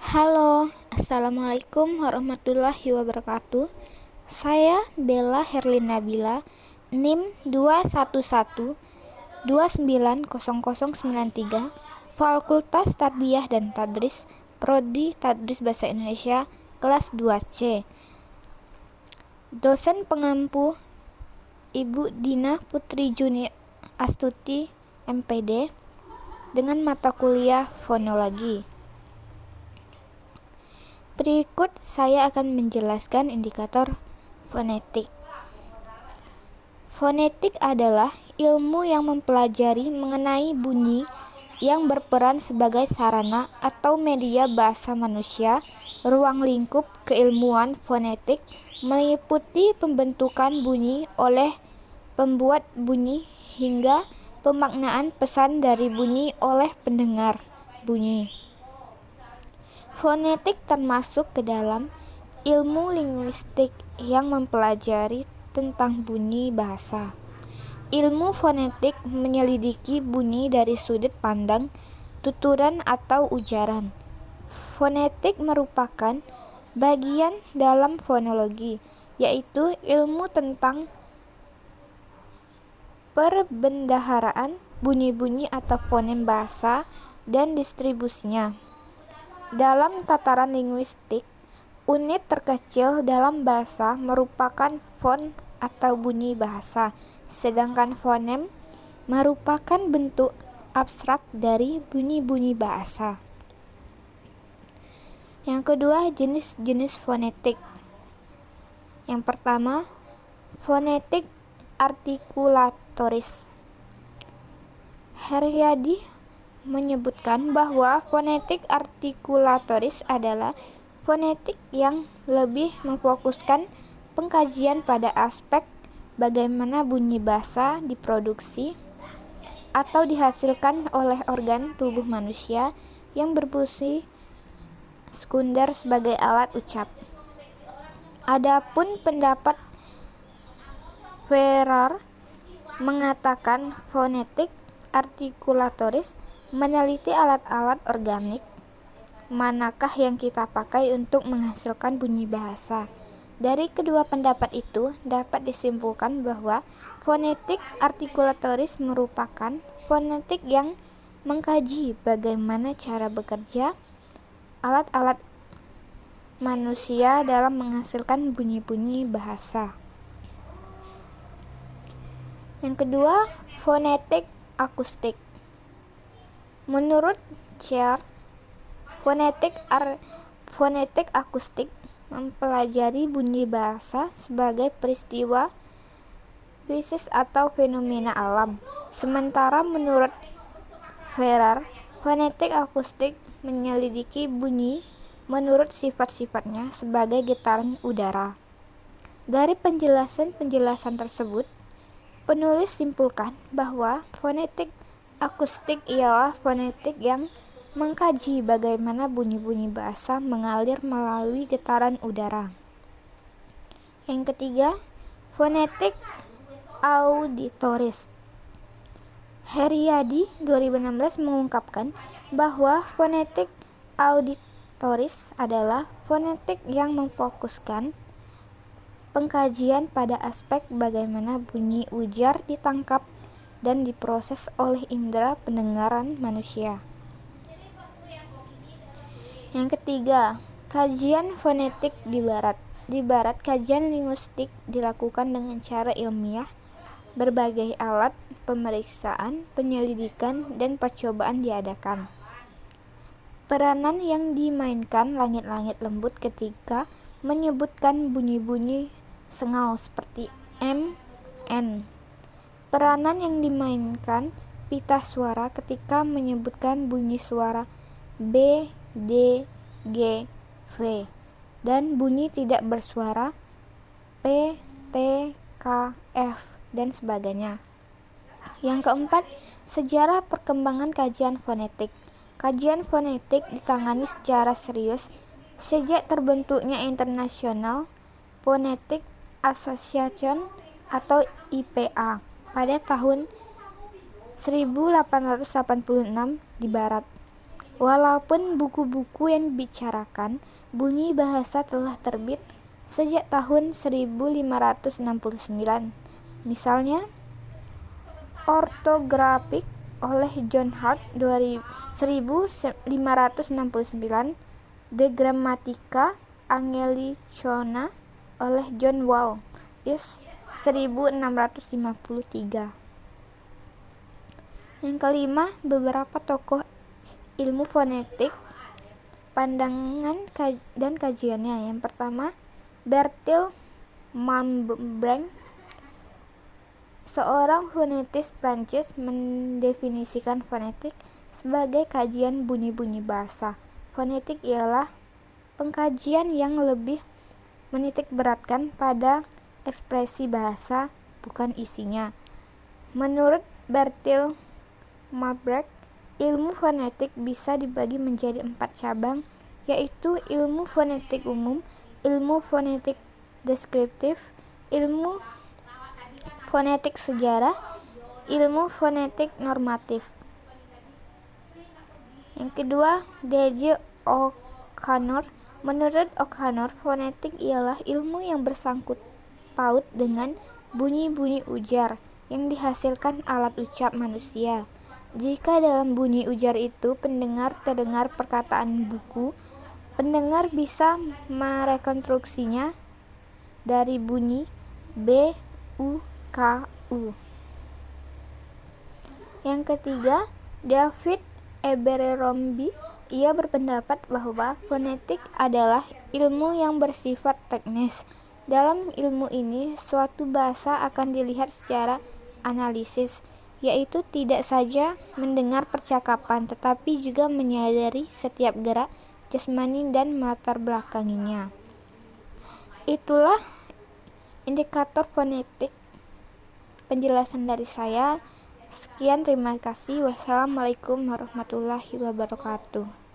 Halo, Assalamualaikum warahmatullahi wabarakatuh. Saya Bella Herlin Nabila, NIM 211290093, Fakultas Tarbiyah dan Tadris, Prodi Tadris Bahasa Indonesia, kelas 2C. Dosen pengampu Ibu Dina Putri Juni Astuti, MPD, dengan mata kuliah fonologi. Berikut saya akan menjelaskan indikator fonetik. Fonetik adalah ilmu yang mempelajari mengenai bunyi yang berperan sebagai sarana atau media bahasa manusia. Ruang lingkup keilmuan fonetik meliputi pembentukan bunyi oleh pembuat bunyi hingga pemaknaan pesan dari bunyi oleh pendengar bunyi. Fonetik termasuk ke dalam ilmu linguistik yang mempelajari tentang bunyi bahasa. Ilmu fonetik menyelidiki bunyi dari sudut pandang tuturan atau ujaran. Fonetik merupakan bagian dalam fonologi, yaitu ilmu tentang perbendaharaan bunyi-bunyi atau fonem bahasa dan distribusinya. Dalam tataran linguistik, unit terkecil dalam bahasa merupakan fon atau bunyi bahasa, sedangkan fonem merupakan bentuk abstrak dari bunyi-bunyi bahasa. Yang kedua, jenis-jenis fonetik. Yang pertama, fonetik artikulatoris. Haryadi menyebutkan bahwa fonetik artikulatoris adalah fonetik yang lebih memfokuskan pengkajian pada aspek bagaimana bunyi bahasa diproduksi atau dihasilkan oleh organ tubuh manusia yang berfungsi sekunder sebagai alat ucap. Adapun pendapat Ferrar mengatakan fonetik artikulatoris meneliti alat-alat organik manakah yang kita pakai untuk menghasilkan bunyi bahasa. Dari kedua pendapat itu dapat disimpulkan bahwa fonetik artikulatoris merupakan fonetik yang mengkaji bagaimana cara bekerja alat-alat manusia dalam menghasilkan bunyi-bunyi bahasa. Yang kedua, fonetik akustik. Menurut Cher, fonetik akustik mempelajari bunyi bahasa sebagai peristiwa fisik atau fenomena alam. Sementara menurut Ferrar, fonetik akustik menyelidiki bunyi menurut sifat-sifatnya sebagai getaran udara. Dari penjelasan tersebut, penulis simpulkan bahwa fonetik akustik ialah fonetik yang mengkaji bagaimana bunyi-bunyi bahasa mengalir melalui getaran udara. Yang ketiga, fonetik auditoris. Haryadi 2016 mengungkapkan bahwa fonetik auditoris adalah fonetik yang memfokuskan pengkajian pada aspek bagaimana bunyi ujar ditangkap dan diproses oleh indera pendengaran manusia. Yang ketiga, kajian fonetik di barat. Di barat, kajian linguistik dilakukan dengan cara ilmiah. Berbagai alat pemeriksaan, penyelidikan, dan percobaan diadakan. Peranan yang dimainkan langit-langit lembut ketika menyebutkan bunyi-bunyi sengau seperti M, N. Peranan yang dimainkan pita suara ketika menyebutkan bunyi suara B, D, G, V, dan bunyi tidak bersuara P, T, K, F, dan sebagainya. Yang keempat, sejarah perkembangan kajian fonetik. Kajian fonetik ditangani secara serius sejak terbentuknya International Phonetic Association atau IPA pada tahun 1886 di barat. Walaupun buku-buku yang dibicarakan bunyi bahasa telah terbit sejak tahun 1569. Misalnya, Orthographic oleh John Hart 1569, The Grammatica Anglicana oleh John Wall 1653. Yang kelima, beberapa tokoh ilmu fonetik, pandangan dan kajiannya. Yang pertama, Bertil Malebranche, seorang fonetis Prancis, mendefinisikan fonetik sebagai kajian bunyi-bunyi bahasa. Fonetik ialah pengkajian yang lebih menitik beratkan pada ekspresi bahasa, bukan isinya. Menurut Bertil Malebranche, ilmu fonetik bisa dibagi menjadi 4 cabang, yaitu ilmu fonetik umum, ilmu fonetik deskriptif, ilmu fonetik sejarah, ilmu fonetik normatif. Yang kedua, D.J. O'Connor. Menurut O'Connor, fonetik ialah ilmu yang bersangkut paut dengan bunyi-bunyi ujar yang dihasilkan alat ucap manusia. Jika dalam bunyi ujar itu pendengar terdengar perkataan buku, pendengar bisa merekonstruksinya dari bunyi B, U, K, U. Yang ketiga, David Abercrombie. Ia berpendapat bahwa fonetik adalah ilmu yang bersifat teknis. Dalam ilmu ini, suatu bahasa akan dilihat secara analisis, yaitu tidak saja mendengar percakapan, tetapi juga menyadari setiap gerak jasmani dan melatar belakanginya. Itulah indikator fonetik. Penjelasan dari saya. Sekian, terima kasih. Wassalamualaikum warahmatullahi wabarakatuh.